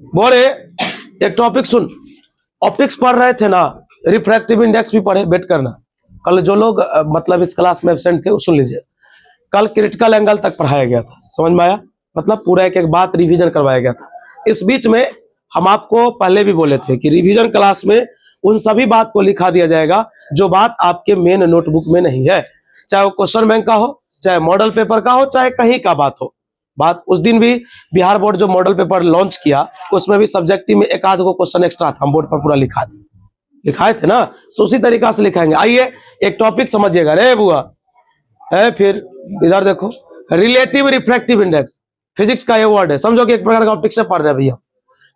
बोले एक टॉपिक सुन, ऑप्टिक्स पढ़ रहे थे ना, रिफ्रैक्टिव इंडेक्स भी पढ़े, वेट करना। कल जो लोग मतलब इस क्लास में एब्सेंट थे वो सुन लीजिए। कल क्रिटिकल एंगल तक पढ़ाया गया था, समझ में आया? मतलब पूरा एक एक बात रिवीजन करवाया गया था। इस बीच में हम आपको पहले भी बोले थे कि रिवीजन क्लास में उन सभी बात को लिखा दिया जाएगा जो बात आपके मेन नोटबुक में नहीं है, चाहे वो क्वेश्चन बैंक का हो, चाहे मॉडल पेपर का हो, चाहे कहीं का बात हो। बात उस दिन भी बिहार बोर्ड जो मॉडल पेपर लॉन्च किया उसमें भी सब्जेक्टिव में एक आध को क्वेश्चन एक्स्ट्रा था, हम बोर्ड पर पूरा लिखाए थे ना, तो उसी तरीका से लिखाएंगे। आइए एक टॉपिक समझिएगा रे बुआ है। फिर इधर देखो, रिलेटिव रिफ्रैक्टिव इंडेक्स, फिजिक्स का ये वर्ड है, समझो कि एक प्रकार का ऑप्टिक्स से पढ़ रहे भैया।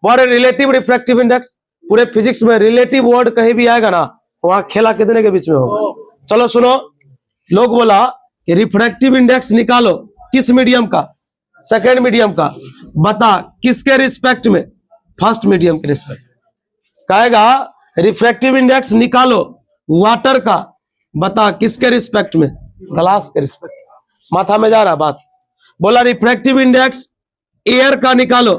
वर्ड रिलेटिव रिफ्रैक्टिव इंडेक्स, पूरे फिजिक्स में रिलेटिव वर्ड कहीं भी आएगा ना, वहां खेला कितने के बीच में होगा। चलो सुनो, लोग बोला कि रिफ्रैक्टिव इंडेक्स निकालो, किस मीडियम का? सेकेंड मीडियम का। बता किसके रिस्पेक्ट में? फर्स्ट मीडियम के रिस्पेक्ट। कहेगा रिफ्रैक्टिव इंडेक्स निकालो वाटर का, बता किसके रिस्पेक्ट में? ग्लास के रिस्पेक्ट। माथा में जा रहा बात। बोला रिफ्रैक्टिव इंडेक्स एयर का निकालो,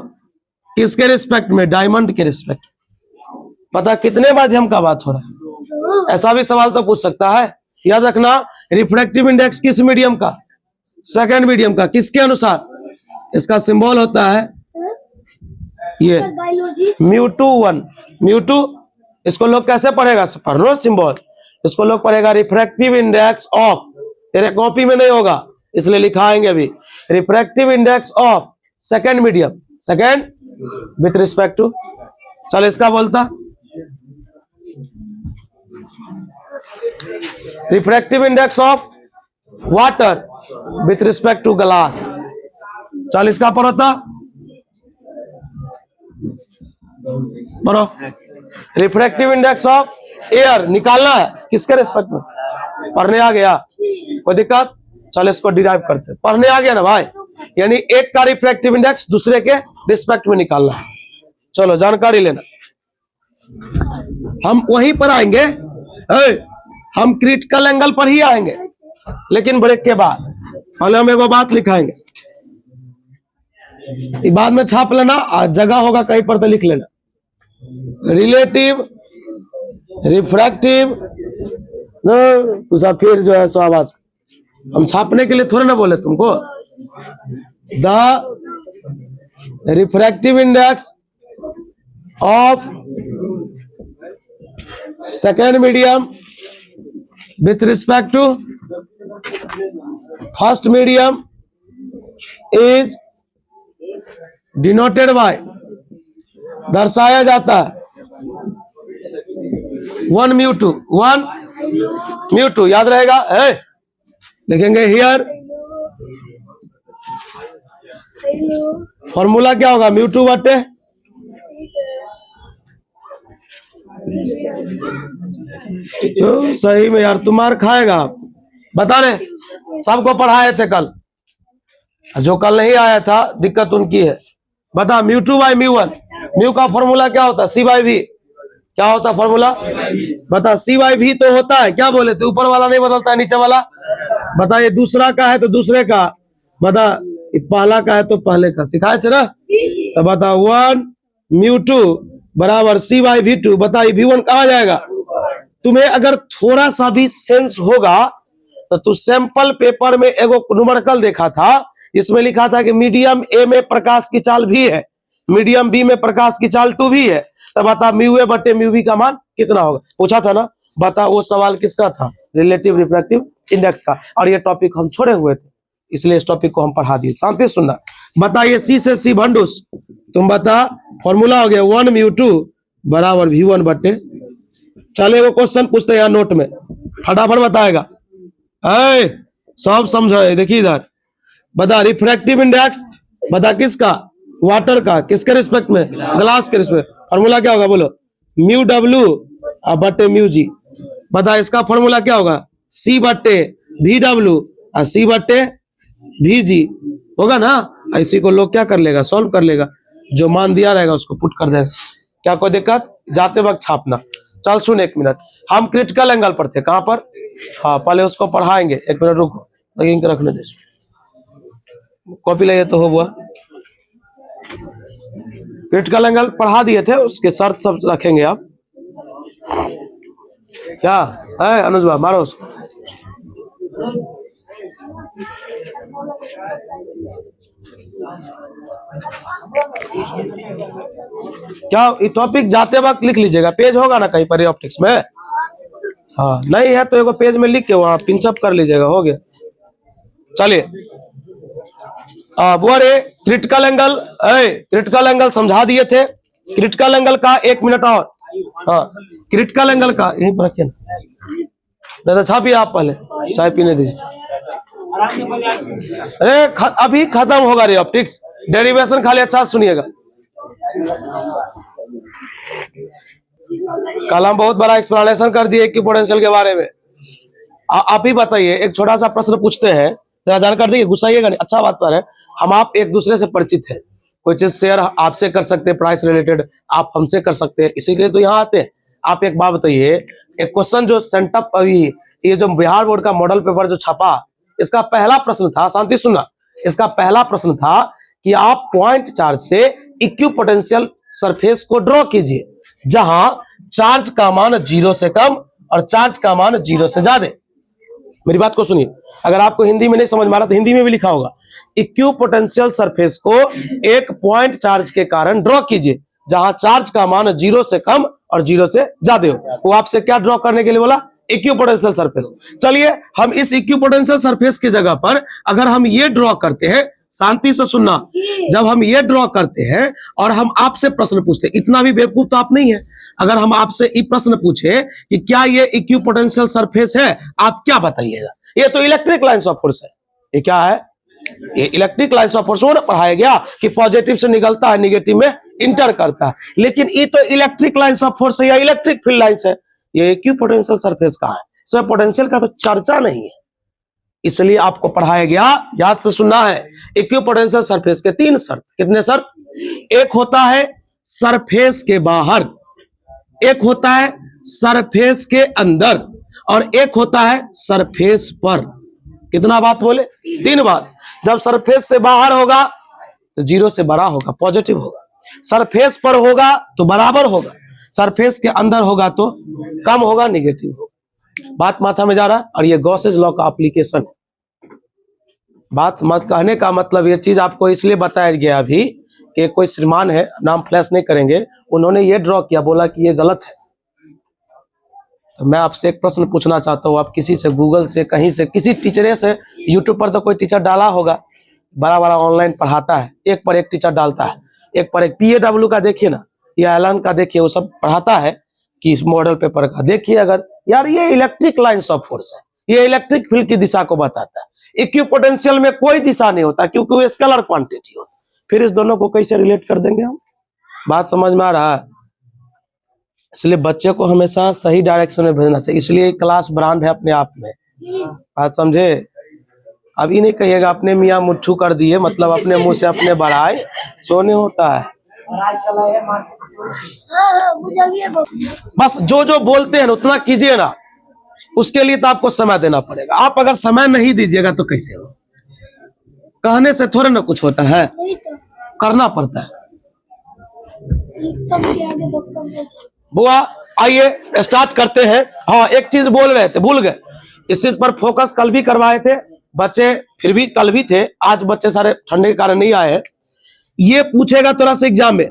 किसके रिस्पेक्ट में? डायमंड के रिस्पेक्ट। पता कितने माध्यम का बात हो रहा है? ऐसा भी सवाल तो पूछ सकता है। याद रखना, रिफ्रैक्टिव इंडेक्स किस मीडियम का? सेकेंड मीडियम का। किसके अनुसार? इसका सिंबल होता है ये μ2 μ2। इसको लोग कैसे पढ़ेगा? पढ़ो सिंबल। इसको लोग पढ़ेगा रिफ्रैक्टिव इंडेक्स ऑफ, तेरे कॉपी में नहीं होगा इसलिए लिखाएंगे अभी, refractive index of second medium, second with respect to, चल इसका बोलता refractive index of water with respect to glass. चल इसका पढ़ता पढ़ो, रिफ्रैक्टिव इंडेक्स ऑफ एयर निकालना है, किसके रिस्पेक्ट में? पढ़ने आ गया? कोई दिक्कत? चल इसको डिराइव करते, पढ़ने आ गया ना भाई। यानी एक का रिफ्रैक्टिव इंडेक्स दूसरे के रिस्पेक्ट में निकालना है। चलो जानकारी लेना, हम वहीं पर आएंगे, हम क्रिटिकल एंगल पर ही आएंगे, लेकिन ब्रेक के बाद। पहले हम एगो बात लिखाएंगे, बाद में छाप लेना, जगह होगा कहीं पर तो लिख लेना। रिलेटिव रिफ्रैक्टिव, तो सब फिर जो है सो आवाज, हम छापने के लिए थोड़े ना बोले तुमको। The refractive index of second medium with respect to first medium is denoted by, दर्शाया जाता है 1 μ2 याद रहेगा है? लिखेंगे हियर, फॉर्मूला क्या होगा? μ2 बटे तो सही में यार तुम्हार खाएगा। बता रहे सबको पढ़ाए थे कल, जो कल नहीं आया था दिक्कत उनकी है। बता μ2 बाई μ1, म्यू का फॉर्मूला क्या होता है? सी बाई वी। क्या होता है फॉर्मूला? बता सी बाई वी तो होता है, क्या बोले थे? ऊपर वाला नहीं बदलता है, नीचे वाला। बता ये दूसरा का है तो दूसरे का, बता पहला का है तो पहले का, सिखाए थे ना। तो बता 1 μ2 बराबर सी बाई v2। बता ये v1 कहा जाएगा? तुम्हें अगर थोड़ा सा भी सेंस होगा तो तू सैंपल पेपर में एगो न्यूमेरिकल देखा था, इसमें लिखा था कि मीडियम ए में प्रकाश की चाल भी है, मीडियम बी में प्रकाश की चाल 2 भी है। तो बता म्यू ए बटे म्यू बी का मान कितना होगा? पूछा था ना। बता वो सवाल किसका था? रिलेटिव रिफ्रैक्टिव इंडेक्स का। और ये टॉपिक हम छोड़े हुए थे इसलिए इस टॉपिक को हम पढ़ा दिए। शांति सुनना। बता ये सी से सी भंडूस, तुम बता फॉर्मूला हो गया 1 μ2 बराबर v1 बटे। चले वो क्वेश्चन पूछते हैं नोट में, फटाफट बताएगा। सब समझो, देखिए इधर। बता रिफ्रैक्टिव इंडेक्स, बता किसका? वाटर का। किसके रिस्पेक्ट में? ग्लास के रिस्पेक्ट। फॉर्मूला क्या होगा बोलो? μw बटे μg। बता इसका फॉर्मूला क्या होगा? c बटे vw और c बटे vg होगा ना। इसी को लोग क्या कर लेगा? सॉल्व कर लेगा, जो मान दिया रहेगा उसको पुट कर देगा। क्या कोई दिक्कत? जाते वक्त छापना। चल सुन एक मिनट, हम क्रिटिकल एंगल पर थे, कहां पर? हाँ पहले उसको पढ़ाएंगे, एक मिनट रुको, रखने दे, कॉपी ले तो हो बुआ। क्रिटिकल एंगल पढ़ा दिए थे, उसके शर्त सब रखेंगे आप। क्या है अनुज भाई, मारो उसको। क्या टॉपिक जाते वक्त लिख लीजिएगा, पेज होगा ना कहीं पर ऑप्टिक्स में। हाँ नहीं है तो एक पेज में लिख के वहां पिंचअप कर लीजिएगा, हो गया। चलिए वो रे क्रिटिकल एंगल, क्रिटिकल एंगल समझा दिए थे। क्रिटिकल एंगल का 1 मिनट और। हाँ क्रिटिकल एंगल का यहीं पर रखिए ना, नहीं तो छापिए आप, पहले चाय पीने दीजिए। अरे अभी खत्म होगा रे ऑप्टिक्स, डेरिवेशन खाली अच्छा सुनिएगा। कल हम बहुत बड़ा एक्सप्लेनेशन कर दिए इक्विपोटेंशियल के बारे में। आप ही बताइए, एक छोटा सा प्रश्न पूछते हैं, जरा जानकर देखिए, गुस्साइएगा नहीं, अच्छा बात पर है। हम आप एक दूसरे से परिचित हैं, कोई चीज शेयर आपसे कर सकते हैं, प्राइस रिलेटेड आप हमसे कर सकते हैं, इसी के लिए तो यहाँ आते हैं। आप एक बात बताइए, एक क्वेश्चन जो सेंटअप अभी ये जो बिहार बोर्ड का मॉडल पेपर जो छपा, इसका पहला प्रश्न था, शांति सुनना, इसका पहला प्रश्न था कि आप पॉइंट चार्ज से इक्विपोटेंशियल सरफेस को ड्रॉ कीजिए जहां चार्ज का मान 0 से कम और चार्ज का मान 0 से ज्यादा। मेरी बात को सुनिए, अगर आपको हिंदी में नहीं समझ में आ रहा तो हिंदी में भी लिखा होगा, इक्विपोटेंशियल सरफेस को एक पॉइंट चार्ज के कारण ड्रॉ कीजिए जहां चार्ज का मान 0 से कम और 0 से ज्यादा हो। वो आपसे क्या ड्रॉ करने के लिए बोला? Equipotential surface. चलिए हम इस इक्विपोटेंशियल सरफेस की जगह पर अगर हम ये ड्रॉ करते हैं, शांति से सुनना, जब हम ये ड्रॉ करते हैं और हम आपसे प्रश्न पूछते हैं, इतना भी बेवकूफ तो आप नहीं है, अगर हम आपसे ये प्रश्न पूछे कि क्या ये इक्विपोटेंशियल सरफेस है, आप क्या बताइएगा? ये तो इलेक्ट्रिक लाइन्स ऑफ फोर्स है। ये क्या है? ये इलेक्ट्रिक लाइन्स ऑफ फोर्स। वो ना पढ़ाया गया कि पॉजिटिव से निकलता है, निगेटिव में इंटर करता है, लेकिन ये तो इलेक्ट्रिक लाइन्स ऑफ फोर्स है या इलेक्ट्रिक फील्ड लाइन्स है। ये इक्विपोटेंशियल सरफेस कहाँ है? इसमें पोटेंशियल का तो चर्चा नहीं है, इसलिए आपको पढ़ाया गया, याद से सुनना है, इक्विपोटेंशियल सरफेस के 3 शर्त। कितने शर्त? एक होता है सरफेस के बाहर, एक होता है सरफेस के अंदर, और एक होता है सरफेस पर। कितना बात बोले? 3 बात। जब सरफेस से बाहर होगा तो 0 से बड़ा होगा, पॉजिटिव होगा, सरफेस पर होगा तो बराबर होगा, सरफेस के अंदर होगा तो कम होगा, निगेटिव होगा। बात माथा में जा रहा है? और ये गॉसेस लॉ का एप्लीकेशन है। बात मत कहने का मतलब, ये चीज आपको इसलिए बताया गया अभी कि कोई श्रीमान है, नाम फ्लैश नहीं करेंगे, उन्होंने ये ड्रॉ किया, बोला कि ये गलत है। तो मैं आपसे एक प्रश्न पूछना चाहता हूँ, आप किसी से, गूगल से, कहीं से, किसी टीचरे से, यूट्यूब पर तो कोई टीचर डाला होगा, बड़ा बड़ा ऑनलाइन पढ़ाता है, एक पर एक टीचर डालता है, एक पर एक। PAW का देखिए ना, या एलन का देखिए, वो सब पढ़ाता है कि इस मॉडल पेपर का देखिए। अगर यार ये इलेक्ट्रिक लाइन्स ऑफ फोर्स है, ये इलेक्ट्रिक फील्ड की दिशा को बताता है। इक्विपोटेंशियल में कोई दिशा नहीं होता क्योंकि वो स्केलर क्वांटिटी होता। फिर इस दोनों को कैसे रिलेट कर देंगे हम? बात समझ में आ रहा है? इसलिए बच्चे को हमेशा सही डायरेक्शन में भेजना चाहिए, इसलिए क्लास ब्रांड है अपने आप में। बात समझे? अभी नहीं कहिएगा अपने मियाँ मुट्ठू कर दिए, मतलब अपने मुंह से अपने बढ़ाए, सोने होता है। बस जो जो बोलते हैं उतना कीजिए ना, उसके लिए तो आपको समय देना पड़ेगा। आप अगर समय नहीं दीजिएगा तो कैसे हो? कहने से थोड़ा ना कुछ होता है, करना पड़ता है। बुआ आइए स्टार्ट करते हैं। हाँ एक चीज बोल रहे थे, भूल गए, इस चीज पर फोकस कल भी करवाए थे बच्चे, फिर भी कल भी थे, आज बच्चे सारे ठंडे के कारण नहीं आए हैं। ये पूछेगा थोड़ा सा एग्जाम में,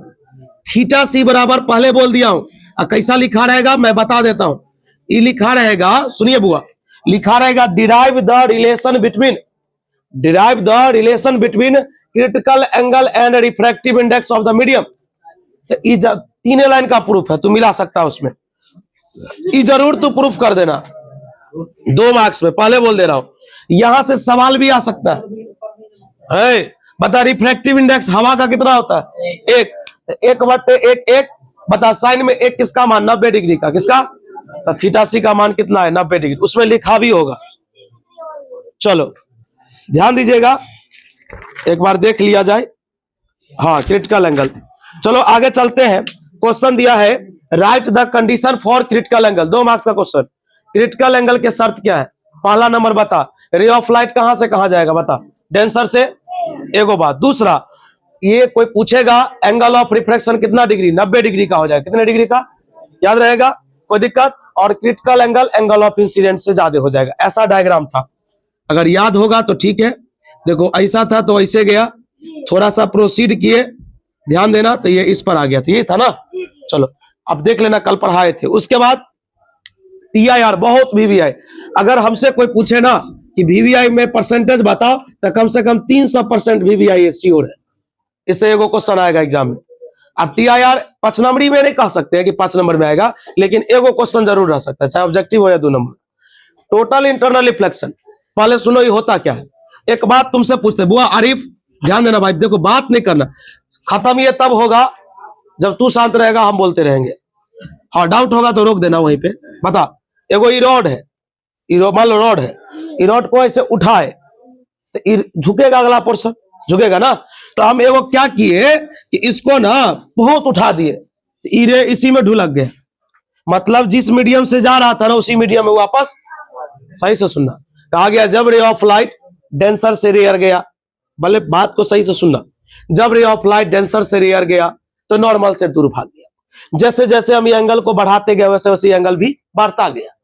थीटा सी बराबर, पहले बोल दिया हूं, कैसा लिखा रहेगा मैं बता देता हूं। ये लिखा रहेगा, सुनिए बुआ, लिखा रहेगा derive the relation between critical angle and refractive index of the medium. तो 3 लाइन का प्रूफ है, तू मिला सकता है उसमें, ये जरूर तू प्रूफ कर देना 2 मार्क्स में, पहले बोल दे रहा हूं। यहां से सवाल भी आ सकता है, बता रिफ्रैक्टिव इंडेक्स हवा का कितना होता है? 1/1 बता साइन में 1 किसका मान? 90 डिग्री का। किसका? तो थीटा सी का मान कितना है? 90 डिग्री। उसमें लिखा भी होगा, चलो ध्यान दीजिएगा, एक बार देख लिया जाए। हाँ क्रिटिकल एंगल। चलो आगे चलते हैं। क्वेश्चन दिया है, right the condition for critical angle, 2 marks का क्वेश्चन। क्रिटिकल एंगल के शर्त क्या है? पहला नंबर बता, रे ऑफ लाइट कहां से कहां जाएगा? बता। डेंसर से, एगो बात। दूसरा, ये कोई पूछेगा एंगल ऑफ रिफ्रैक्शन कितना डिग्री, 90 डिग्री का हो जाएगा, कितने डिग्री का याद रहेगा, कोई दिक्कत। और critical angle angle of incident से ज्यादा हो जाएगा। ऐसा डायग्राम था, अगर याद होगा तो ठीक है। देखो ऐसा था तो ऐसे गया, थोड़ा सा प्रोसीड किए, ध्यान देना, तो ये इस पर आ गया था, ये था ना। चलो अब देख लेना, कल पढ़ाए थे। उसके बाद TIR, बहुत VVI। अगर हमसे कोई पूछे ना कि VVI में परसेंटेज बताओ, तो कम से कम 300% VVI श्योर है। इससे एगो क्वेश्चन आएगा एग्जाम में। अब TIR 5 नंबरी में नहीं कह सकते हैं कि 5 नंबर में आएगा, लेकिन एगो क्वेश्चन जरूर रह सकता है, चाहे ऑब्जेक्टिव हो या 2 नंबर। टोटल इंटरनल रिफ्लेक्शन, पहले सुनो ये होता क्या है। एक बात तुमसे पूछते, बुआ आरिफ ध्यान देना भाई, देखो बात नहीं करना, खत्म ये तब होगा जब तू शांत रहेगा, हम बोलते रहेंगे। हाँ डाउट होगा तो रोक देना वहीं पे। बता, एगो ई रॉड है, मान लो रॉड है, ई रॉड को ऐसे उठाए तो झुकेगा, अगला पोर्शन झुकेगा ना। तो हम एगो क्या किए कि इसको ना बहुत उठा दिए, तो इसी में ढुलक गया। मतलब जिस मीडियम से जा रहा था ना, उसी मीडियम में वापस, सही से सुनना, कहा गया जब रे ऑफ लाइट डेंसर से रेयर गया, भले बात को सही से सुनना, जब रे ऑफ लाइट डेंसर से रेयर गया तो नॉर्मल से दूर भाग गया। जैसे जैसे हम ये एंगल को बढ़ाते गए, वैसे वैसे एंगल भी बढ़ता गया।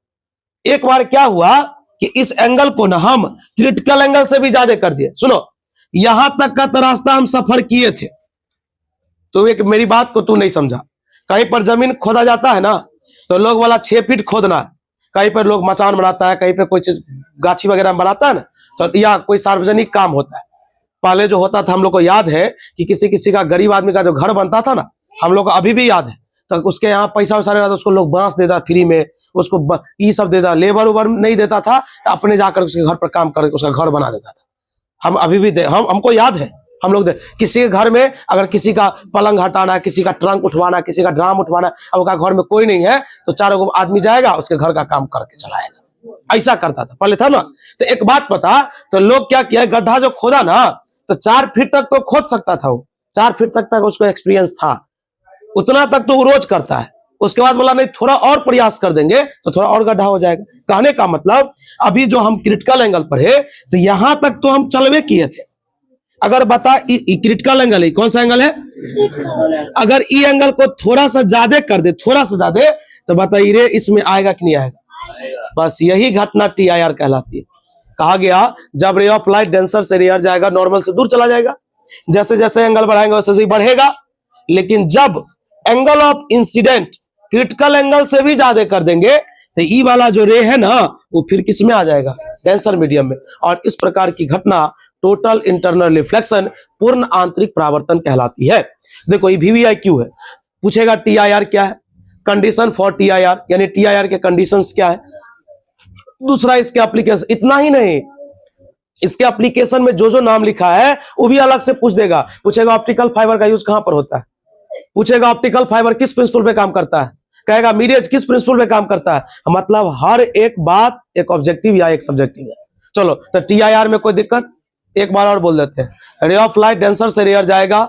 एक बार क्या हुआ कि इस एंगल को ना हम क्रिटिकल एंगल से भी ज्यादा कर दिए। सुनो, यहां तक का तो रास्ता हम सफर किए थे, तो एक मेरी बात को तू नहीं समझा। कहीं पर जमीन खोदा जाता है ना, तो लोग वाला 6 फीट खोदना है, कहीं पर लोग मचान बनाता है, कहीं पर कोई चीज गाछी वगैरह बनाता है ना, तो या कोई सार्वजनिक काम होता है। पहले जो होता था, हम लोग को याद है कि किसी किसी का गरीब आदमी का जो घर बनता था ना, हम लोग को अभी भी याद है, तो उसके यहाँ पैसा वैसा रहता था, उसको लोग बांस देता फ्री में, उसको ये सब देता, लेबर उबर नहीं देता था, अपने जाकर उसके घर पर काम करके उसका घर बना देता था। हम अभी भी हमको याद है, हम लोग किसी के घर में अगर किसी का पलंग हटाना है, किसी का ट्रंक उठवाना, किसी का ड्राम उठवाना, अब उसका घर में कोई नहीं है, तो 4 आदमी जाएगा, उसके घर का काम करके चलाएगा। ऐसा करता था पहले, था ना। तो एक बात पता, तो लोग क्या किया, गड्ढा जो खोदा ना, तो 4 फीट तक तो खोद सकता था वो, 4 फीट तक उसको एक्सपीरियंस था, उतना तक तो वो रोज करता है। उसके बाद बोला नहीं, थोड़ा और प्रयास कर देंगे तो थोड़ा और गड्ढा हो जाएगा। कहने का मतलब, अभी जो हम क्रिटिकल एंगल पर है, तो यहां तक तो हम चलवे किए थे। अगर बता, क्रिटिकल एंगल है, कौन सा एंगल है, अगर ई एंगल को थोड़ा सा ज्यादा कर दे, थोड़ा सा ज्यादा, तो बताइए रे इसमें आएगा कि नहीं आएगा। बस यही घटना TIR कहलाती है। कहा गया जब रे ऑफ लाइट डेंसर से रेयर जाएगा, नॉर्मल से दूर चला जाएगा। जैसे जैसे एंगल बढ़ाएंगे वैसे वैसे बढ़ेगा। लेकिन जब angle of incident critical angle से भी ज्यादा कर देंगे, तो ई वाला जो रे है ना, वो फिर किस में आ जाएगा, डेंसर मीडियम में। और इस प्रकार की घटना टोटल इंटरनल रिफ्लेक्शन, पूर्ण आंतरिक परावर्तन कहलाती है। देखो ये VVI क्यों है, पूछेगा TIR क्या है, कंडीशन फॉर TIR, यानी TIR के कंडीशंस क्या है। दूसरा इसके एप्लीकेशन, इतना ही नहीं, इसके एप्लीकेशन में जो जो नाम लिखा है वो भी अलग से पूछ देगा। पूछेगा ऑप्टिकल फाइबर का यूज कहां पर होता है, पूछेगा ऑप्टिकल फाइबर किस प्रिंसिपल पे काम करता है, कहेगा मिरेज किस प्रिंसिपल पे काम करता है। मतलब हर एक बात एक ऑब्जेक्टिव या एक सब्जेक्टिव है। चलो, तो TIR में कोई दिक्कत, एक बार और बोल देते हैं, रे ऑफ लाइट डेंसर से रेयर जाएगा,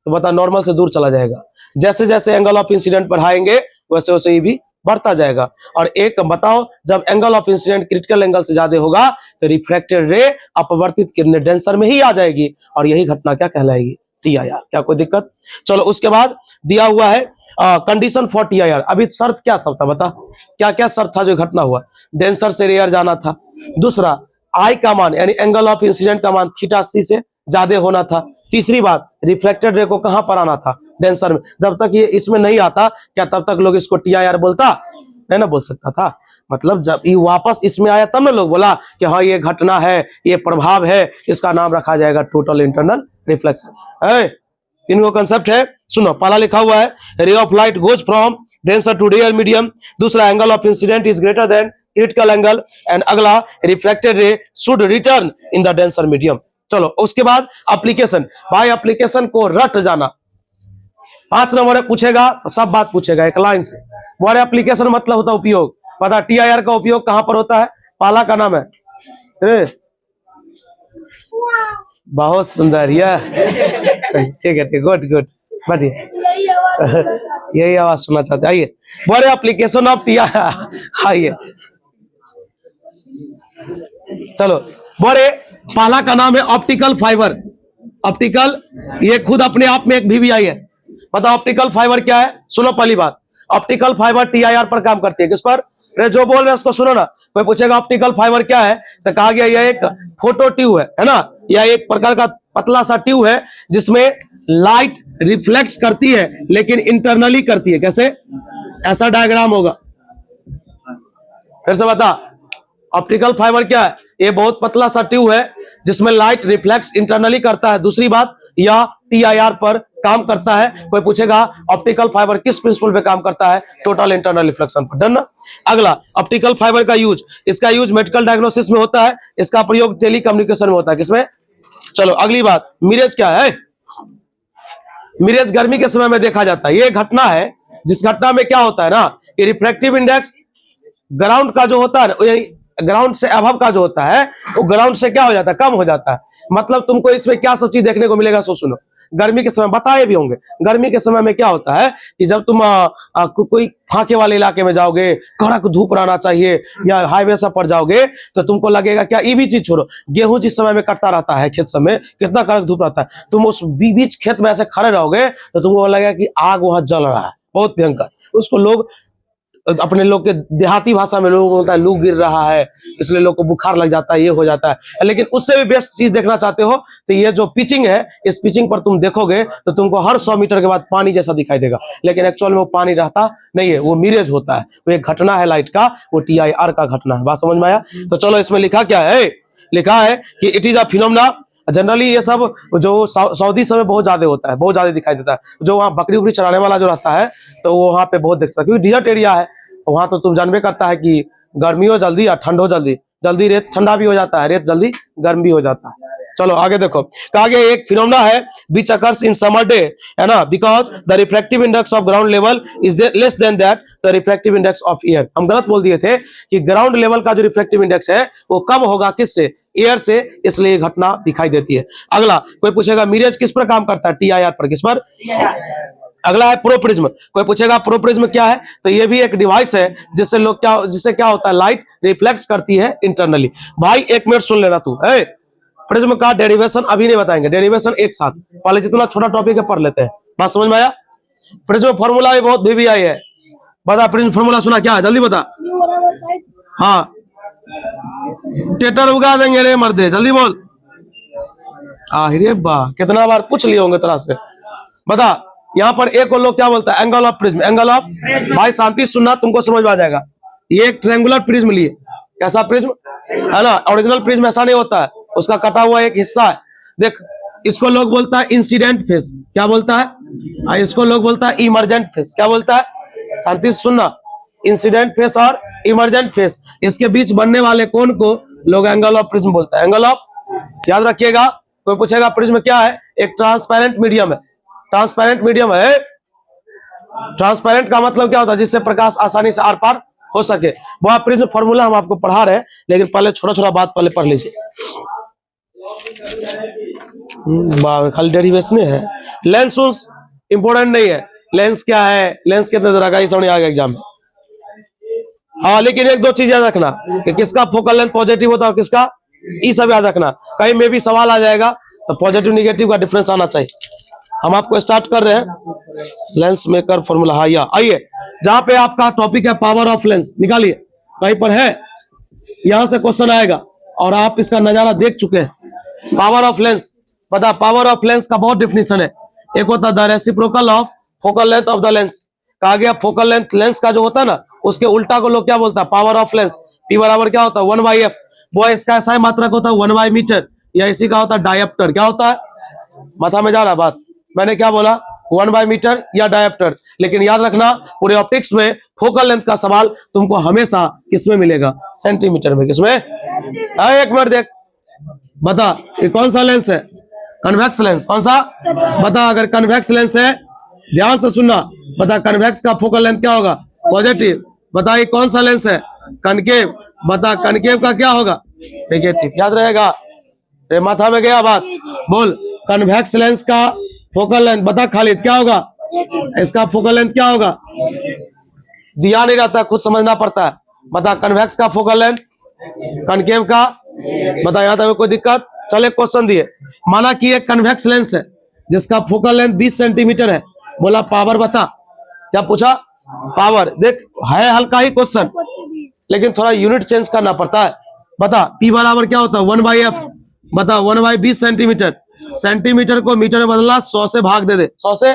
तो बता नॉर्मल से दूर चला जाएगा। जैसे जैसे एंगल ऑफ इंसिडेंट बढ़ाएंगे, वैसे वैसे ये भी बढ़ता जाएगा। और एक बताओ, जब angle of incident critical angle से ज्यादा होगा, तो रिफ्रैक्टेड रे, अपवर्तित किरणें डेंसर में ही आ जाएगी, और यही घटना क्या कहलाएगी, TIR। क्या कोई दिक्कत। चलो उसके बाद दिया हुआ है कंडीशन फॉर TIR। अभी शर्त क्या सब था, बता क्या क्या शर्त था जो घटना हुआ। डेंसर से रेयर जाना था, दूसरा आई का मान यानी एंगल ऑफ इंसिडेंट का मान θc से ज्यादा होना था, तीसरी बात रिफ्लेक्टेड रे को कहां पर आना था, डेंसर में। जब तक ये इसमें नहीं आता, क्या तब तक लोग इसको TIR बोलता है ना, बोल सकता था। मतलब जब ये वापस इसमें आया तब ना लोग बोला कि हाँ ये घटना है, ये प्रभाव है, इसका नाम रखा जाएगा टोटल इंटरनल रिफ्लेक्शन है। तीनों कंसेप्ट है, सुनो। पहला लिखा हुआ है, ray of light goes from denser to rarer medium. दूसरा, angle of incidence is greater than critical angle. And अगला, reflected ray should return in the denser medium. चलो उसके बाद एप्लीकेशन, भाई एप्लीकेशन को रट जाना। 5 नंबर पूछेगा, सब बात पूछेगा एक लाइन से। बड़े एप्लीकेशन मतलब होता है उपयोग। पता TIR का उपयोग कहां पर होता है, पहला का नाम है, बहुत सुंदर, ठीक है, गुड गुड, बढ़िया, यही आवाज सुनना चाहते। आइए, बड़े एप्लीकेशन ऑफ TIR, आइए चलो। बड़े पहला का नाम है ऑप्टिकल फाइबर। ऑप्टिकल, ये खुद अपने आप में एक वीवीआई है। बताओ ऑप्टिकल फाइबर क्या है? सुनो पहली बात, ऑप्टिकल फाइबर टीआईआर पर काम करती है। किस पर? अरे जो बोल रहे हैं उसको सुनो ना। कोई पूछेगा ऑप्टिकल फाइबर क्या है, तो कहा गया यह एक फोटो ट्यूब है ना, यह एक प्रकार का पतला सा ट्यूब है जिसमें लाइट रिफ्लेक्ट करती है लेकिन इंटरनली करती है। कैसे? ऐसा डायग्राम होगा। फिर से बता, ऑप्टिकल फाइबर क्या है? ये बहुत पतला सा ट्यूब है जिसमें लाइट रिफ्लेक्ट इंटरनली करता है। दूसरी बात, यह टीआईआर पर काम करता है। कोई पूछेगा ऑप्टिकल फाइबर किस प्रिंसिपल पे काम करता है? टोटल इंटरनल रिफ्लेक्शन पर। डन ना। अगला, ऑप्टिकल फाइबर का यूज, इसका यूज मेडिकल डायग्नोसिस में होता है, इसका प्रयोग टेलीकम्युनिकेशन में होता है। किसमें? चलो अगली बात, मिरेज क्या है? मिरेज गर्मी के समय में देखा जाता है। ये घटना है जिस घटना में क्या होता है ना, कि रिफ्रैक्टिव इंडेक्स ग्राउंड का जो होता है, ग्राउंड से अभव का जो होता है, वो ग्राउंड से क्या हो जाता है? कम हो जाता है। मतलब तुमको इसमें क्या सब चीज देखने को मिलेगा, सो सुनो। गर्मी के समय बताए भी होंगे, गर्मी के समय में क्या होता है कि जब तुम कोई फाके वाले इलाके में जाओगे, कड़क धूप रहना चाहिए, या हाईवे से पर जाओगे तो तुमको लगेगा क्या, ये भी चीज छोड़ो, गेहूं जिस समय में कटता रहता है खेत समय, कितना कड़क धूप रहता है, तुम उस बीच खेत में ऐसे खड़े रहोगे तो तुमको लगेगा कि आग वहां जल रहा है, बहुत भयंकर। उसको लोग अपने लोग के देहाती भाषा में लोगों को बोलता है लू गिर रहा है, इसलिए लोग को बुखार लग जाता है, ये हो जाता है। लेकिन उससे भी बेस्ट चीज देखना चाहते हो तो ये जो पिचिंग है, इस पिचिंग पर तुम देखोगे तो तुमको हर 100 मीटर के बाद पानी जैसा दिखाई देगा, लेकिन एक्चुअल में वो पानी रहता नहीं है, वो मिरेज होता है। वो एक घटना है लाइट का, वो टीआईआर का घटना है। बात समझ में आया? तो चलो इसमें लिखा क्या है? लिखा है कि it is a phenomena. Generally ये सब जो सऊदी समय बहुत ज्यादा होता है, बहुत ज्यादा दिखाई देता है। जो वहाँ बकरी उकरी चराने वाला जो रहता है तो वो वहाँ पे बहुत देख सकता है, क्योंकि डिजर्ट एरिया है वहां। तो तुम जानबे करता है कि गर्मी हो जल्दी या ठंड हो जल्दी, जल्दी रेत ठंडा भी हो जाता है, रेत जल्दी गर्म भी हो जाता है। चलो आगे देखो, कहा गया एक फिनोमेना है which occurs in summer day, है ना, because the refractive index of ground level is less than that the refractive index of air। हम गलत बोल दिए थे कि ग्राउंड लेवल का जो रिफ्रैक्टिव इंडेक्स है वो कम होगा, किससे? एयर से, इसलिए घटना दिखाई देती है। अगला, कोई पूछेगा मिरेज किस पर काम करता है? टीआईआर पर। किस पर? अगला है प्रोप्रिज्म। कोई पूछेगा प्रोप्रिज्म क्या है? तो ये भी एक डिवाइस है जिससे क्या होता है, लाइट रिफ्लेक्ट करती है इंटरनली। भाई एक मिनट सुन लेना तू। प्रिज्म का डेरिवेशन अभी नहीं बताएंगे, डेरिवेशन एक साथ, पहले जितना छोटा टॉपिक है पढ़ लेते हैं। बात समझ में आया? प्रिज्म फॉर्मूला भी बहुत वीवीआई है। बता प्रिज्म फॉर्मूला सुना क्या है? जल्दी बता। हाँ, टेटर उगा देंगे रे मर्दे, जल्दी बोल। अरे वाह, कितना बार पूछ लिए होंगे तरह से। बता, यहाँ पर एक और लोग क्या बोलता है? Angle of prism. Angle of, भाई शांति सुनना, तुमको समझ में आ जाएगा। ये एक ट्रायंगुलर प्रिज्म लिए, कैसा प्रिज्म है ना, ओरिजिनल प्रिज्म ऐसा नहीं होता है, उसका कटा हुआ एक हिस्सा है। देख, इसको लोग बोलता है इंसिडेंट फेस। क्या बोलता है? इसको लोग बोलता है इमरजेंट फेस। क्या बोलता है? शांति से सुनना, इंसिडेंट फेस और इमरजेंट फेस, इसके बीच बनने वाले कोण को लोग एंगल ऑफ प्रिज्म बोलता है। एंगल ऑफ, याद रखिएगा। कोई पूछेगा प्रिज्म क्या है? एक ट्रांसपेरेंट मीडियम है। ट्रांसपेरेंट मीडियम है। ट्रांसपेरेंट का मतलब क्या होता है? जिससे प्रकाश आसानी से आर पार हो सके। वह प्रिज्म फॉर्मूला हम आपको पढ़ा रहे हैं, लेकिन पहले छोटा छोटा बात पहले पढ़ लीजिए। खाली डेरिवेशन है, लेंस इंपोर्टेंट नहीं है। लेंस क्या है, लेंस कितने तरह का, समझ आ गया एग्जाम में। हाँ, लेकिन एक दो चीज याद रखना कि किसका फोकल लेंथ पॉजिटिव होता है और किसका, ये सब याद रखना। कहीं में भी सवाल आ जाएगा तो पॉजिटिव निगेटिव का डिफरेंस आना चाहिए। हम आपको स्टार्ट कर रहे हैं लेंस मेकर फॉर्मूला। हाँ, आइए, जहां पे आपका टॉपिक है पावर ऑफ लेंस, निकालिए, कहीं पर है, यहां से क्वेश्चन आएगा और आप इसका नजारा देख चुके हैं। पावर ऑफ लेंस, पता, पावर ऑफ लेंस का बहुत डिफिनेशन है। एक होता है the reciprocal of focal length of the lens. कहा गया फोकल लेंथ लेंस का जो होता है ना, उसके उल्टा को लोग क्या बोलता है? Power of lens. पी बराबर क्या होता है? 1/f। वो इसका ऐसा ही मात्रक होता है 1 मीटर, या इसी का होता है डायप्टर। क्या होता है? माथा में जा रहा बात, मैंने क्या बोला? 1 मीटर या डायप्टर। लेकिन याद रखना, पूरे ऑप्टिक्स में फोकल लेंथ का सवाल तुमको हमेशा किसमें मिलेगा? सेंटीमीटर में। किसमें? एक मिनट देख, बता ये कौन सा लेंस है? Convex lens. कौन सा? बता, अगर कन्वेक्स लेंस है, ध्यान से सुनना, बता कन्वेक्स का फोकल लेंथ क्या होगा? पॉजिटिव। बता ये कौन सा लेंस है? कनकेव। बता कनकेव का क्या होगा? नेगेटिव। याद रहेगा? माथा में गया बात, बोल। कन्वेक्स लेंस का फोकल लेंथ बता खालिद क्या होगा? इसका फोकल लेंथ क्या होगा? दिया नहीं रहता, खुद समझना पड़ता है। बता कन्वेक्स का फोकल लेंथ, कनकेव का, बता। यहाँ तक कोई दिक्कत? चल एक क्वेश्चन दिए, माना कि एक कन्वेक्स लेंस है जिसका फोकल लेंथ 20 सेंटीमीटर है, बोला पावर बता। क्या पूछा? पावर। देख है हल्का ही क्वेश्चन, लेकिन थोड़ा यूनिट चेंज करना पड़ता है। बता P बराबर क्या होता है? 1/f। बता 1/20 सेंटीमीटर, सेंटीमीटर को मीटर में बदला, 100 से भाग दे 100 से।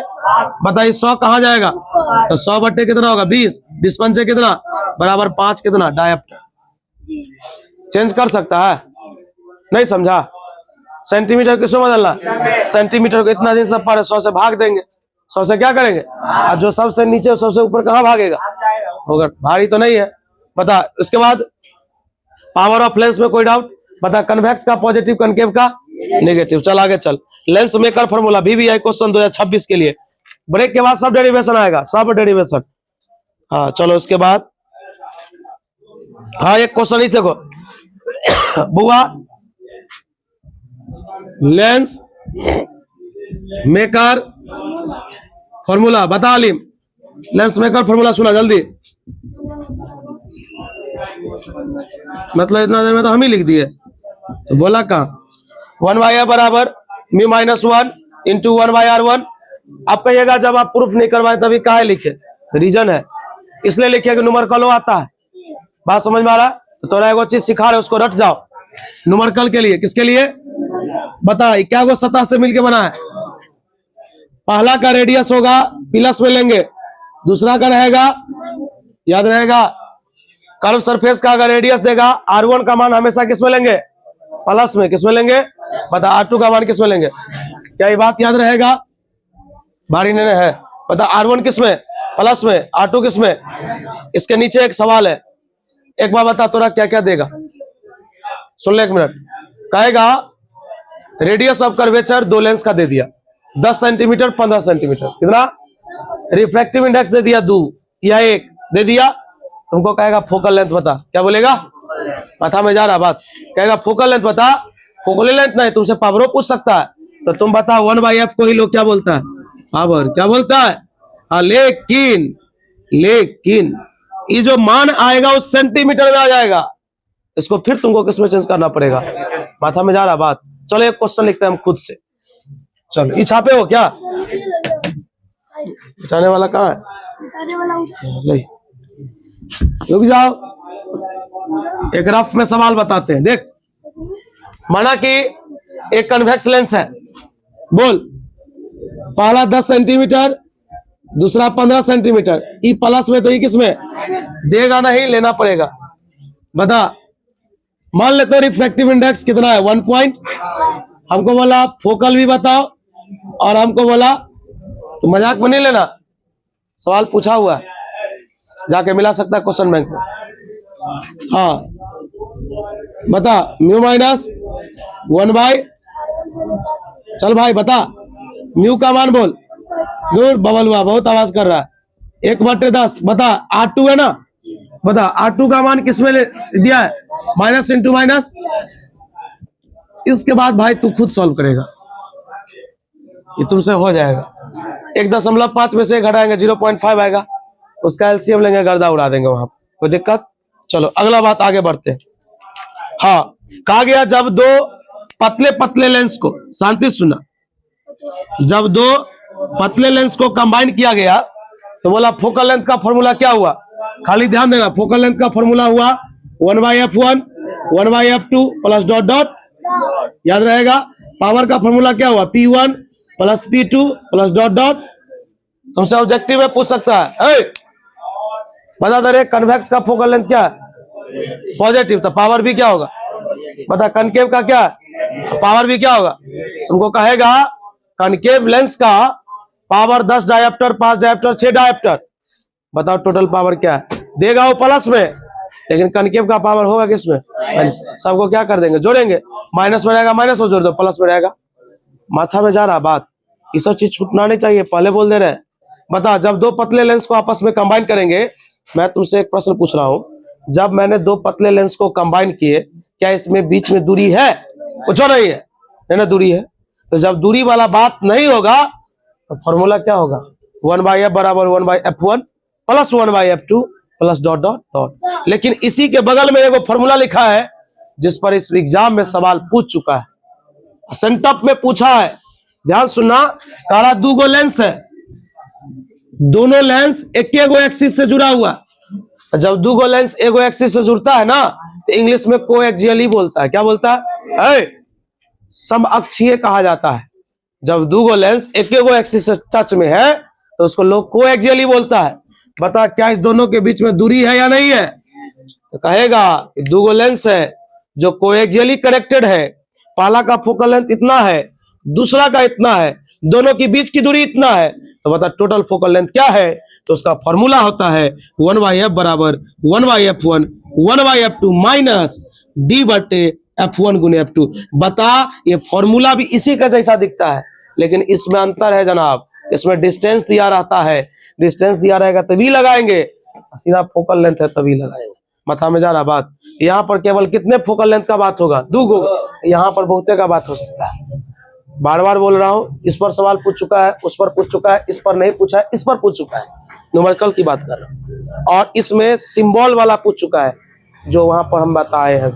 बताइए 100 कहाँ जाएगा? तो 100 बट्टे कितना होगा? 20। 20 पंचे कितना? बराबर 5 कितना? डायप्टर। चेंज कर सकता है? नहीं समझा? सेंटीमीटर किसको बदलना? सेंटीमीटर को इतना दिन से पर 100 से भाग देंगे, 100 से क्या करेंगे? और जो सबसे नीचे सबसे ऊपर कहाँ भागेगा? होगा, भारी तो नहीं है। बता उसके बाद पावर ऑफ लेंस में कोई डाउट? बता कन्वेक्स का पॉजिटिव, कनकेव का नेगेटिव। चल आगे चल। Lens maker formula VVI question 2026 के लिए। ब्रेक के बाद सब डेरिवेशन आएगा, सब डेरिवेशन। हाँ चलो उसके बाद, हाँ एक क्वेश्चन ही देखो बुआ, लेंस मेकर फॉर्मूला बता आलिम। लेंस मेकर फॉर्मूला सुना जल्दी, मतलब इतना देर में तो हम ही लिख दिए, तो बोला कहाँ? 1/f बराबर μ - 1 इंटू 1/r1। आप कहिएगा जब आप प्रूफ नहीं करवाए तभी काहे लिखे? रीजन है, इसलिए लिखिए कि न्यूमेरिकल आता है। बात समझ में आ रहा? तो थोड़ा एगो चीज सिखा रहे उसको रट जाओ। न्यूमेरिकल के लिए, किसके लिए? बता क्या वो सतह से मिलके बना है? पहला का रेडियस होगा प्लस में लेंगे, दूसरा का रहेगा, याद रहेगा, कर्व सरफेस का अगर रेडियस देगा R1 का मान हमेशा किसमें लेंगे? प्लस में। किसमें लेंगे? बता R2 का मान किसमें लेंगे? क्या ये बात याद रहेगा? भारी नहीं है। बता R1 किसमें? प्लस में। R2 किसमें? इसके नीचे एक सवाल है, एक बार बता तोरा क्या क्या देगा, सुन ले एक मिनट। कहेगा रेडियस ऑफ कर्वेचर दो लेंस का दे दिया, 10 सेंटीमीटर 15 सेंटीमीटर। कितना? रिफ्रैक्टिव इंडेक्स दे दिया 2 या 1 दे दिया। तुमको कहेगा फोकल लेंथ बता। क्या बोलेगा? माथा में जा रहा बात। कहेगा फोकल लेंथ बता। फोकल लेंथ नहीं, तुमसे पावरों पूछ सकता है, तो तुम बता 1/f को ही लोग क्या बोलता है? पावर। क्या बोलता है? हाँ लेकिन ये जो मान आएगा उस सेंटीमीटर में आ जाएगा, इसको फिर तुमको किसमें चेंज करना पड़ेगा? माथा में जा रहा बात। चलो एक क्वेश्चन लिखते हैं हम खुद से। चलो ये छापे हो क्या? हटाने वाला कहाँ है? रुक जाओ, एक रफ में सवाल बताते हैं। देख माना कि एक कन्वेक्स लेंस है, बोल पहला 10 सेंटीमीटर, दूसरा 15 सेंटीमीटर। ई प्लस में तो ई किसमें? देगा नहीं, लेना पड़ेगा। बता मान लेते हैं रिफ्रैक्टिव इंडेक्स कितना है? 1 पॉइंट। हमको बोला फोकल भी बताओ, और हमको बोला, तो मजाक में नहीं लेना, सवाल पूछा हुआ है, जाके मिला सकता है क्वेश्चन बैंक में। हाँ बता म्यू माइनस 1/, चल भाई बता म्यू का मान बोल। दूर बबल हुआ, बहुत आवाज कर रहा है। 1/10 बता। R2 है ना? बता R2 का मान किसमें दिया है? Minus into minus. इसके बाद भाई तू खुद सॉल्व करेगा, ये तुमसे हो जाएगा। 1.5 में से घटाएंगे 0.5 आएगा, उसका एलसीएम लेंगे, गर्दा उड़ा देंगे वहां। कोई दिक्कत? चलो अगला बात आगे बढ़ते हैं। हाँ कहा गया जब दो पतले पतले लेंस को, शांति सुना, जब दो पतले लेंस को कंबाइन किया गया तो बोला फोकल लेंथ का फॉर्मूला क्या हुआ? खाली ध्यान देना, फोकल लेंथ का फॉर्मूला हुआ 1/f1 1/f2 plus dot dot, याद रहेगा। पावर का फॉर्मूला क्या हुआ? P1 plus P2 plus dot dot. तुमसे ऑब्जेक्टिव में पूछ सकता है, बता दे कन्वेक्स का फोकल लेंथ क्या है? पॉजिटिव, तो पावर भी क्या होगा? बता कनकेव का क्या है? पावर भी क्या होगा? तुमको कहेगा कनकेव लेंस का पावर 10 डायप्टर, 5 डायप्टर, 6 डायप्टर। बताओ टोटल पावर क्या है? देगा वो प्लस में, लेकिन कनकेव का पावर होगा किसमें? सबको क्या कर देंगे? जोड़ेंगे। माइनस में रहेगा माइनस को जोड़ दो, प्लस में रहेगा। माथा में जा रहा बात, ये सब चीज छूटना नहीं चाहिए, पहले बोल दे रहे हैं। बता जब दो पतले लेंस को आपस में कंबाइन करेंगे, मैं तुमसे एक प्रश्न पूछ रहा हूं, जब मैंने दो पतले लेंस को कंबाइन किए, क्या इसमें बीच में दूरी है? कुछ नहीं है, है ना? दूरी है। तो जब दूरी वाला बात नहीं होगा तो फॉर्मूला क्या होगा? 1/f बराबर 1/f1 plus 1/f2 plus dot dot dot. लेकिन इसी के बगल में एगो फॉर्मूला लिखा है जिस पर इस एग्जाम में सवाल पूछ चुका है, सेंटअप में पूछा है, ध्यान सुनना, कारा दूगो लेंस है, दोनों लेंस एक गो एक्सिस से जुड़ा हुआ। जब दूगो लेंस एगो एक्सिस से जुड़ता है ना, तो इंग्लिश में कोएक्सियली बोलता है। क्या बोलता है? समअक्षीय कहा जाता है। जब दूगो लेंस एक गो एक्सिस से टच में है तो उसको लोग कोएक्सियली बोलता है। बता क्या इस दोनों के बीच में दूरी है या नहीं है? तो कहेगा कि दूगो लेंस है जो कोएक्सियली कनेक्टेड है, पहला का फोकल लेंथ इतना है, दूसरा का इतना है, दोनों के बीच की दूरी इतना है, तो बता टोटल फोकल लेंथ क्या है? तो उसका फॉर्मूला होता है 1/f बराबर 1/f1 1/f2 माइनस d/f1 गुने f2। बता, ये फॉर्मूला भी इसी का जैसा दिखता है, लेकिन इसमें अंतर है जनाब। इसमें डिस्टेंस दिया रहता है, डिस्टेंस दिया रहेगा तभी लगाएंगे, सीधा फोकल लेंथ है तभी लगाएंगे। माथा में जा रहा बात? यहाँ पर केवल कितने फोकल लेंथ का बात होगा? 2 गो। यहाँ पर बहुते का बात हो सकता है। बार बार बोल रहा हूँ, इस पर सवाल पूछ चुका है, उस पर पूछ चुका है, इस पर नहीं पूछा है, इस पर पूछ चुका है। न्यूमेरिकल की बात कर रहा हूँ। और इसमें सिंबल वाला पूछ चुका है, जो वहां पर हम बताए हैं,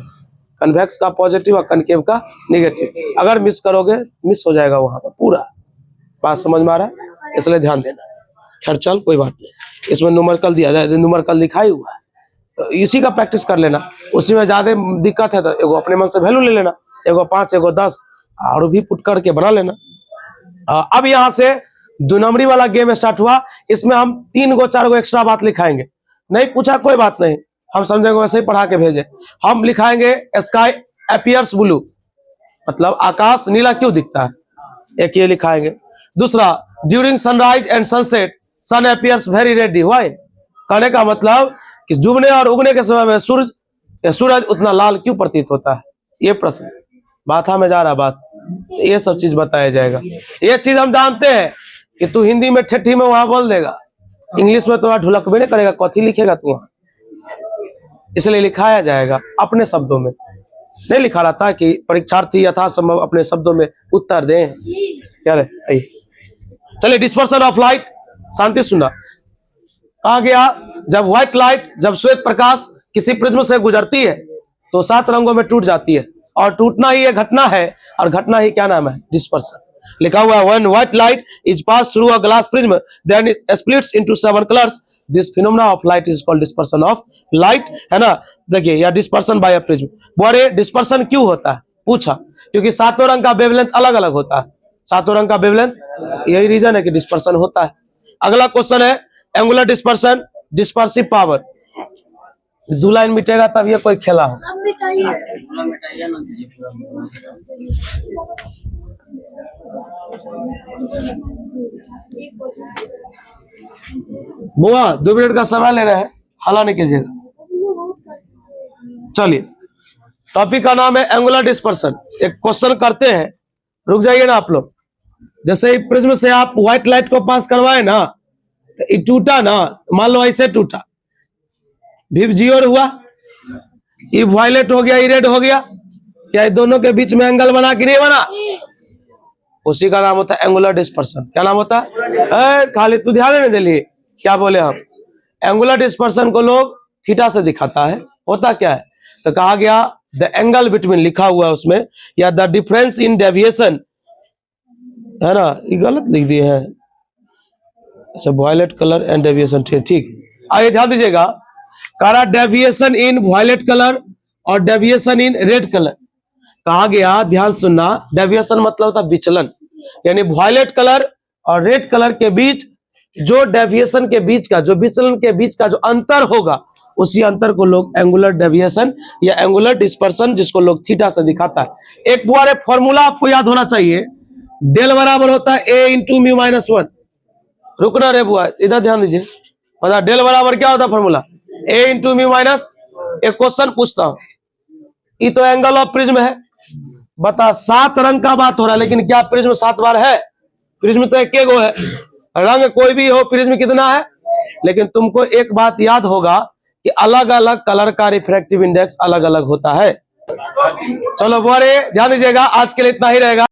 कन्वेक्स का पॉजिटिव और कनकेव का नेगेटिव। अगर मिस करोगे मिस हो जाएगा वहां पर पूरा। बात समझ में आ रहा है? इसलिए ध्यान देना। खैर चल कोई बात नहीं, इसमें न्यूमेरिकल दिया जाए, न्यूमेरिकल दिखाई हुआ है तो इसी का प्रैक्टिस कर लेना। उसी में ज्यादा दिक्कत है तो एगो अपने मन से वैल्यू ले लेना, एगो 5 एगो 10 और भी पुट करके बना लेना। अब यहाँ से 2 नंबरी वाला गेम स्टार्ट हुआ। इसमें हम 3 गो 4 गो एक्स्ट्रा बात लिखाएंगे। नहीं पूछा कोई बात नहीं, हम समझेंगे वैसे ही पढ़ा के भेजे। हम लिखाएंगे स्काई अपीयर्स ब्लू, मतलब आकाश नीला क्यों दिखता है, एक ये लिखाएंगे। दूसरा, during sunrise and sunset sun appears very red. Why? कहने का मतलब कि डूबने और उगने के समय में सूरज उतना लाल क्यों प्रतीत होता है, ये प्रश्न। बात में जा रहा बात, ये सब चीज बताया जाएगा। ये चीज हम जानते हैं कि तू हिंदी में ठेठी में वहां बोल देगा, इंग्लिश में तो वहां ढुलक भी नहीं करेगा, कथी लिखेगा तू वहां, इसलिए लिखाया जाएगा अपने शब्दों में। नहीं लिखा रहता कि परीक्षार्थी यथासंभव अपने शब्दों में उत्तर दें। क्या रे? चलिए, डिस्पर्सन ऑफ लाइट, शांति सुना। कहा गया जब व्हाइट लाइट, जब श्वेत प्रकाश किसी प्रिज्म से गुजरती है तो 7 रंगों में टूट जाती है, और टूटना ही एक घटना है, और घटना ही क्या नाम है? डिस्पर्सन। लिखा हुआ है when white light is pass through a glass prism then it splits into 7 colours, this phenomena of light is called dispersion of light. है ना? देखिए, या डिस्पर्सन बाय अ प्रिज्म। बोले डिस्पर्सन क्यों होता है? पूछा, क्योंकि 7 रंग का वेवलेंथ अलग अलग होता है। 7 रंग का वेवलेंथ, यही रीजन है कि डिस्पर्सन होता है। अगला क्वेश्चन है angular dispersion, dispersive power. 2 line मिटेगा तब ये कोई खेला है। बुआ 2 मिनट का समय ले रहे हैं, हला नहीं कीजिएगा। चलिए, टॉपिक का नाम है एंगुलर डिस्पर्सन। एक क्वेश्चन करते हैं, रुक जाइए ना आप लोग। जैसे ही प्रिज्म से आप व्हाइट लाइट को पास करवाए ना, तो ये टूटा ना, मान लो ऐसे टूटा, विव जीरो हुआ, ये वायलेट हो गया, ये रेड हो गया, क्या ये दोनों के बीच में एंगल बना कि नहीं बना? उसी का नाम होता है एंगुलर डिस्पर्सन। क्या नाम होता है? खाली तू ध्यान नहीं दिली, क्या बोले हम? एंगुलर डिस्पर्सन को लोग थीटा से दिखाता है। होता क्या है? तो कहा गया द एंगल बिटवीन, लिखा हुआ है उसमें, या द डिफरेंस इन डेविएशन, है ना? ये गलत लिख दिए हैं, वायलेट कलर एंड डेविएशन। ठीक, आइए ध्यान दीजिएगा। कहा डेविएशन इन वायलेट कलर और डेविएशन इन रेड कलर। कहा गया, ध्यान सुनना, डेविएशन मतलब होता है विचलन, यानी वायलेट कलर और रेड कलर के बीच जो डेविएशन के बीच का, जो विचलन के बीच का जो अंतर होगा, उसी अंतर को लोग एंगुलर डेविएशन या एंगुलर डिस्पर्सन, जिसको लोग थीटा से दिखाता है। एक बार फॉर्मूला आपको याद होना चाहिए, डेल बराबर होता है a इंटू म्यू माइनस 1। रुकना रे बुआ, इधर ध्यान दीजिए। पता डेल बराबर क्या होता है formula? a into mu minus. एक क्वेश्चन पूछता हूं, ये तो एंगल ऑफ प्रिज्म है, बता 7 रंग का बात हो रहा है, लेकिन क्या प्रिज्म 7 बार है? प्रिज्म तो एक गो है, रंग कोई भी हो, प्रिज्म कितना है? लेकिन तुमको एक बात याद होगा कि अलग अलग कलर का रिफ्रैक्टिव इंडेक्स अलग अलग होता है। चलो बोरे ध्यान दीजिएगा, आज के लिए इतना ही रहेगा।